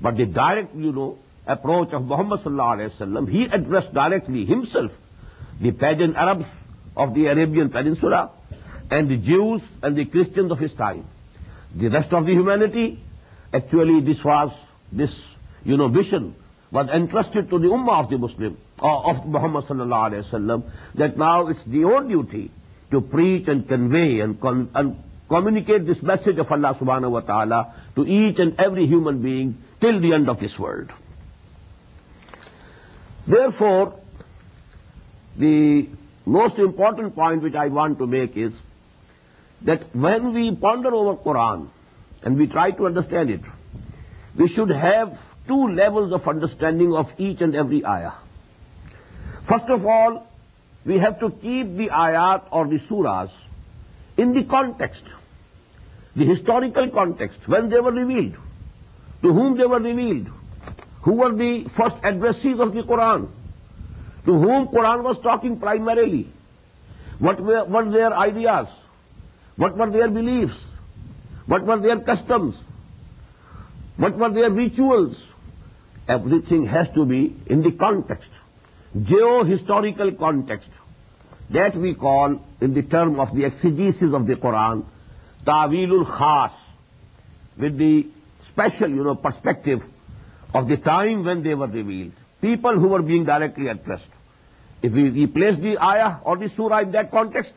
But the direct, approach of Muhammad sallallahu alaihi wasallam, he addressed directly himself the pagan Arabs of the Arabian Peninsula and the Jews and the Christians of his time. The rest of the humanity, actually this mission was entrusted to the Ummah of the Muslim, of Muhammad sallallahu alaihi wasallam, that now it's the own duty to preach and convey and communicate this message of Allah subhanahu wa ta'ala to each and every human being till the end of this world. Therefore, the most important point which I want to make is that when we ponder over Quran and we try to understand it, we should have two levels of understanding of each and every ayah. First of all, we have to keep the ayat or the surahs in the context, the historical context, when they were revealed, to whom they were revealed, who were the first addressees of the Quran, to whom Quran was talking primarily, what were their ideas, what were their beliefs, what were their customs, what were their rituals. Everything has to be in the context, geo-historical context. That we call, in the term of the exegesis of the Quran, ta'wilul khas, with the special, perspective of the time when they were revealed, people who were being directly addressed. If we place the ayah or the surah in that context,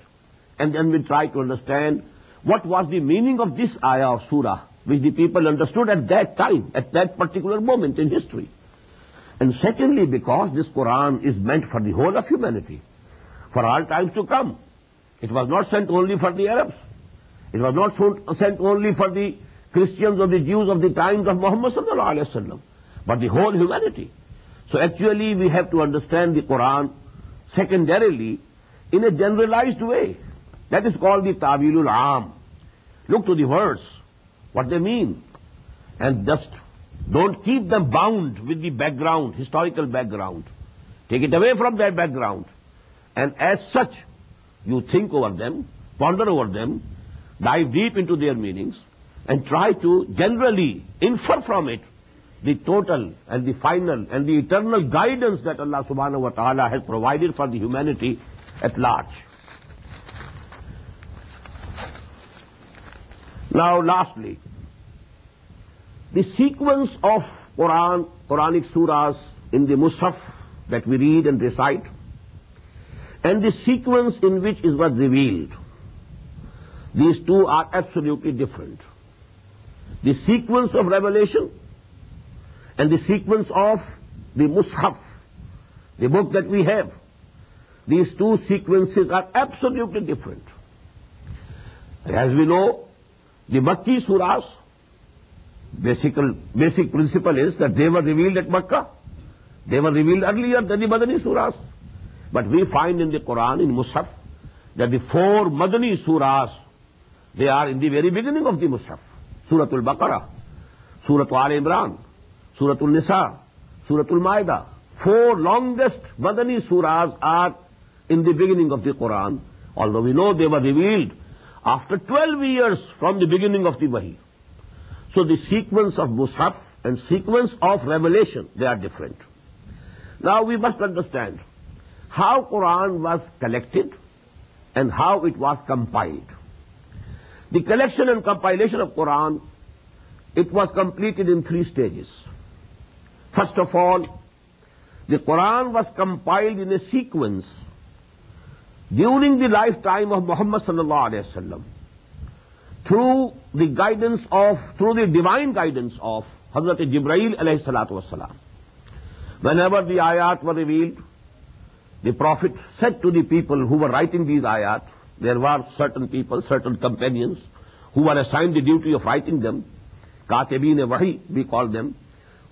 and then we try to understand what was the meaning of this ayah or surah, which the people understood at that time, at that particular moment in history. And secondly, because this Quran is meant for the whole of humanity, for all times to come. It was not sent only for the Arabs. It was not sent only for the Christians or the Jews of the times of Muhammad sallallahu alaihi wasallam, but the whole humanity. So actually we have to understand the Quran secondarily in a generalized way. That is called the ta'wilul aam. Look to the words, what they mean, and just don't keep them bound with the background, historical background. Take it away from that background. And as such, you think over them, ponder over them, dive deep into their meanings, and try to generally infer from it the total and the final and the eternal guidance that Allah subhanahu wa ta'ala has provided for the humanity at large. Now lastly, the sequence of Quranic surahs in the Mus'haf that we read and recite, and the sequence in which it was revealed, these two are absolutely different. The sequence of revelation and the sequence of the Mus'haf, the book that we have, these two sequences are absolutely different. As we know, the Makki surahs, basic principle is that they were revealed at Makkah. They were revealed earlier than the Madani surahs. But we find in the Quran, in Mus'haf, that the four Madani surahs, they are in the very beginning of the Mus'haf. Suratul Baqarah, Suratul Al Imran, Suratul Nisa, Suratul Ma'idah. Four longest Madani surahs are in the beginning of the Quran, although we know they were revealed after 12 years from the beginning of the Wahi. So the sequence of Mus'haf and sequence of revelation, they are different. Now we must understand how Quran was collected and how it was compiled. The collection and compilation of Quran, it was completed in 3 stages. First of all, the Quran was compiled in a sequence during the lifetime of Muhammad sallallahu alaihi wasallam, through the divine guidance of Hazrat Jibreel alayhi salatu wasalam. Whenever the ayat were revealed, the Prophet said to the people who were writing these ayat, there were certain people, certain companions, who were assigned the duty of writing them, Katibin-e-Wahi, we call them,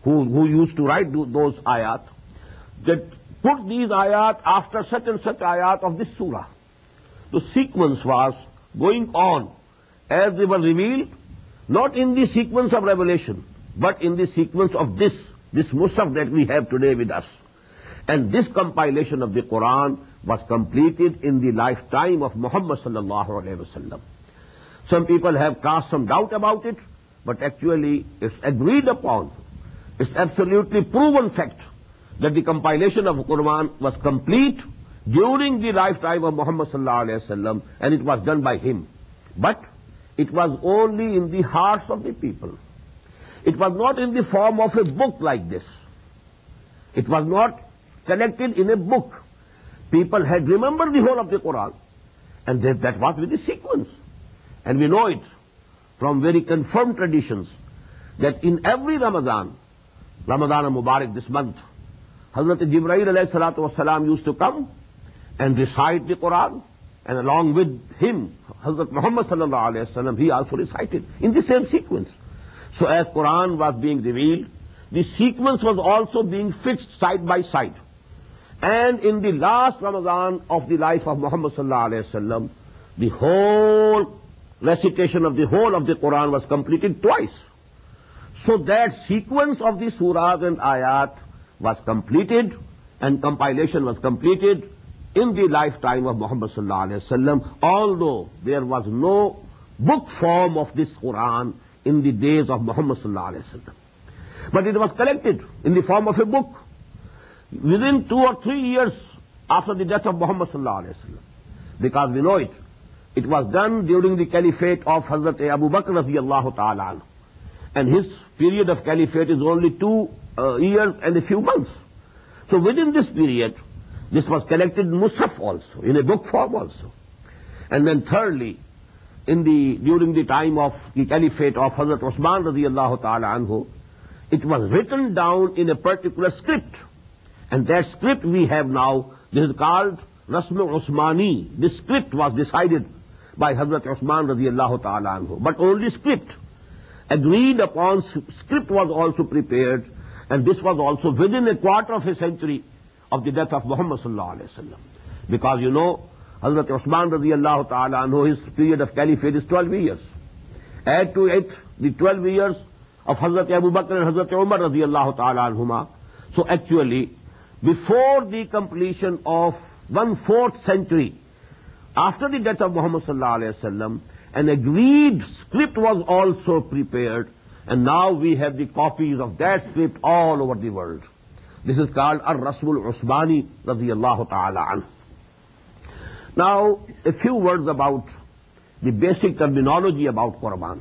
who used to write those ayat, that put these ayat after such and such ayat of this surah. The sequence was going on as they were revealed, not in the sequence of revelation, but in the sequence of this Mus'haf that we have today with us. And this compilation of the Quran was completed in the lifetime of Muhammad sallallahu alaihi wasallam. Some people have cast some doubt about it, but actually it's agreed upon It's absolutely proven fact that the compilation of the Quran was complete during the lifetime of Muhammad sallallahu alaihi wasallam, and it was done by him. But it was only in the hearts of the people. It was not in the form of a book like this. It was not collected in a book. People had remembered the whole of the Quran, and that was with the sequence. And we know it from very confirmed traditions that in every Ramadan al-Mubarak this month, Hazrat Jibreel alayhi salatu wasalam used to come and recite the Quran, and along with him, Hazrat Muhammad sallallahu alayhi wasallam, he also recited in the same sequence. So as Quran was being revealed, the sequence was also being fixed side by side. And in the last Ramadan of the life of Muhammad sallallahu alayhi wasallam, the whole recitation of the whole of the Quran was completed twice. So that sequence of the surahs and ayat was completed, and compilation was completed in the lifetime of Muhammad sallallahu alaihi wasallam, although there was no book form of this Quran in the days of Muhammad sallallahu alaihi wasallam. But it was collected in the form of a book within 2 or 3 years after the death of Muhammad sallallahu alaihi wasallam. Because we know it. It was done during the caliphate of Hazrat Abu Bakr radiyallahu ta'ala anhu. And his period of caliphate is only 2 years and a few months. So within this period, this was collected in Mus'haf also, in a book form also. And then thirdly, during the time of the caliphate of Hazrat Usman radiyallahu ta'ala anhu, it was written down in a particular script. And that script we have now, this is called Rasm Usmani. This script was decided by Hazrat Usman radiyallahu ta'ala anhu. But only script. Agreed upon script was also prepared, and this was also within a quarter of a century of the death of Muhammad sallallahu alaihi wasallam. Because you know, Hazrat Usman radiyallahu ta'ala anhu, his period of caliphate is 12 years. Add to it the 12 years of Hazrat Abu Bakr and Hazrat Umar radiyallahu ta'ala anhuma. So actually, before the completion of 1/4 century, after the death of Muhammad sallallahu alaihi wasallam, an agreed script was also prepared, and now we have the copies of that script all over the world. This is called Ar-Rasmul Usmani radiyallahu ta'ala anhu. Now, a few words about the basic terminology about Quran.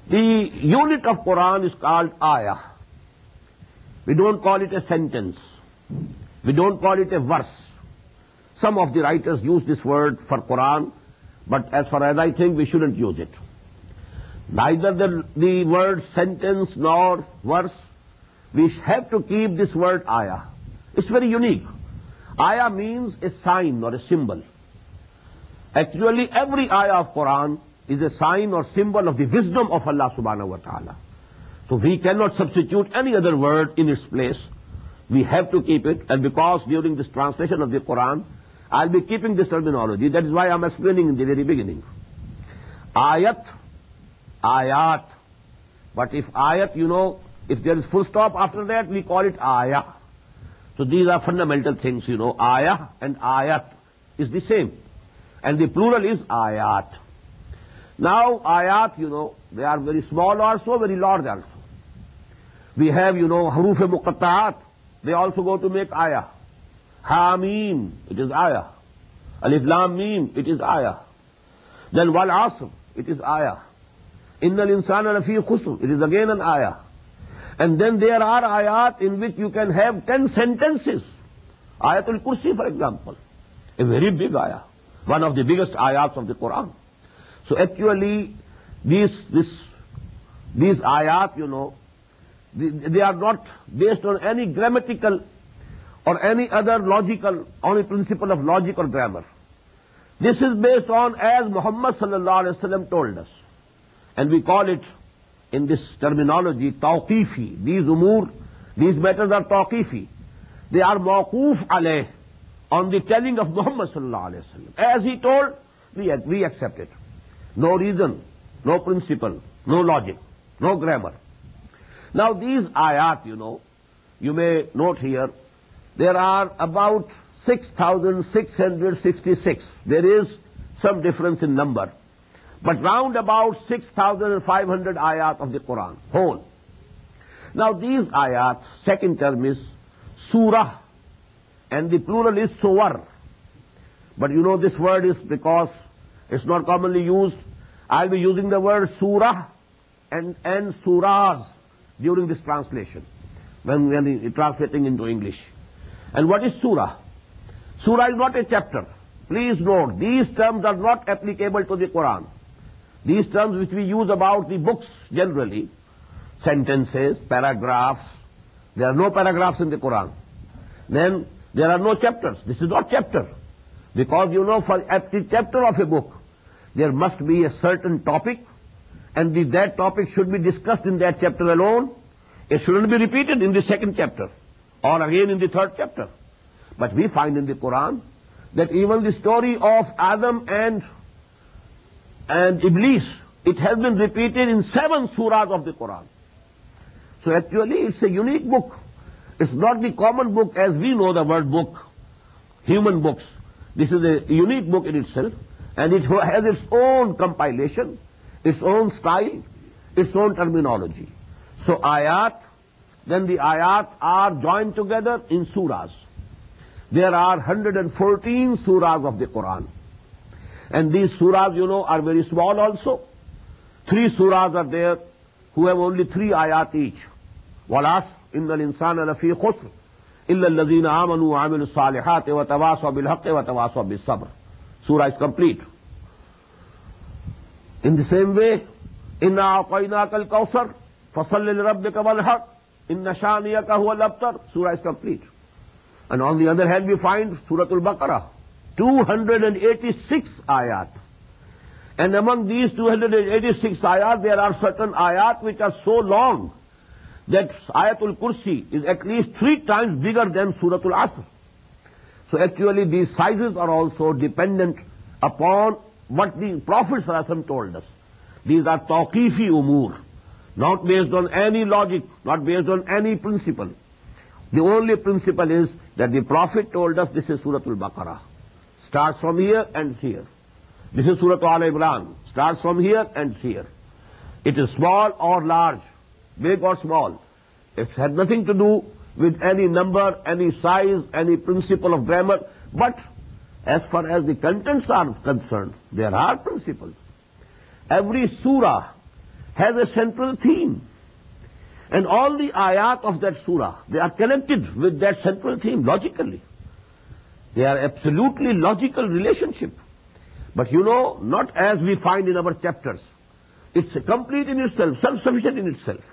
The unit of Quran is called ayah. We don't call it a sentence. We don't call it a verse. Some of the writers use this word for Quran, but as far as I think, we shouldn't use it. Neither the word sentence nor verse. We have to keep this word ayah. It's very unique. Ayah means a sign or a symbol. Actually, every ayah of Quran is a sign or symbol of the wisdom of Allah subhanahu wa ta'ala. So we cannot substitute any other word in its place. We have to keep it, and because during this translation of the Quran, I'll be keeping this terminology. That is why I'm explaining in the very beginning. Ayat, ayat. But if ayat, you know, if there is full stop after that, we call it ayah. So these are fundamental things, you know. Ayah and ayat is the same. And the plural is ayat. Now, ayat, you know, they are very small also, very large also. We have, you know, haruf muqatta'at. They also go to make ayah. Hamim, it is ayah. Alif Lam Mim, it is ayah. Then Wal Asr, it is ayah. Innal insana lafi khusr, it is again an ayah. And then there are ayat in which you can have 10 sentences. Ayatul Kursi, for example, a very big ayah, one of the biggest ayats of the Quran. So actually, these ayat, you know, they are not based on any grammatical or any other logical, on a principle of logic or grammar. This is based on as Muhammad sallallahu alaihi wasallam told us. And we call it, in this terminology, tawqifi. These umur, these matters are tawqifi. They are mawquf alayh, on the telling of Muhammad sallallahu alaihi wasallam. As he told, we accept it. No reason, no principle, no logic, no grammar. Now these ayat, you know, you may note here, there are about 6,666. There is some difference in number. But round about 6,500 ayat of the Quran, whole. Now these ayat, second term is surah, and the plural is suwar. But you know this word is, because it's not commonly used, I'll be using the word surah and surahs during this translation, when translating into English. And what is surah? Surah is not a chapter. Please note, these terms are not applicable to the Quran. These terms which we use about the books generally, sentences, paragraphs, there are no paragraphs in the Quran. Then there are no chapters. This is not chapter. Because you know, for every chapter of a book, there must be a certain topic, and that topic should be discussed in that chapter alone. It shouldn't be repeated in the second chapter, or again in the third chapter. But we find in the Quran that even the story of Adam and Iblis, it has been repeated in 7 surahs of the Quran. So actually it's a unique book. It's not the common book as we know the word book, human books. This is a unique book in itself, and it has its own compilation, its own style, its own terminology. So ayat, then the ayat are joined together in surahs. There are 114 surahs of the Quran. And these surahs, you know, are very small also. 3 surahs are there who have only 3 ayat each. وَالْعَصْرِ إِنَّ الْإِنسَانَ لَفِي خُسْرٍ إِلَّا الَّذِينَ آمَنُوا وَعَمِلُوا الصَّالِحَاتِ وَتَوَاصَوْا بِالْحَقِّ وَتَوَاصَوْا بِالصَّبْرِ. Surah is complete. In the same way, إِنَّا أَعْطَيْنَاكَ الْكَوْثَرَ فَصَلِّ لِرَبِّكَ وَانْحَرْ إِنَّ شَانِئَكَ هُوَ الْأَبْتَرُ. Surah is complete. And on the other hand, we find Surah Al-Baqarah, 286 ayat. And among these 286 ayat, there are certain ayat which are so long that Ayatul Kursi is at least 3 times bigger than Surah Al-Asr. So actually these sizes are also dependent upon what the Prophet ﷺ told us. These are tawqifi umur, not based on any logic, not based on any principle. The only principle is that the Prophet told us this is Surah Al-Baqarah. Starts from here, ends here. This is Surah Al-Imran. Starts from here, ends here. It is small or large, big or small. It has nothing to do with any number, any size, any principle of grammar. But as far as the contents are concerned, there are principles. Every surah has a central theme. And all the ayat of that surah, they are connected with that central theme logically. They are absolutely logical relationship. But you know, not as we find in our chapters. It's complete in itself, self-sufficient in itself.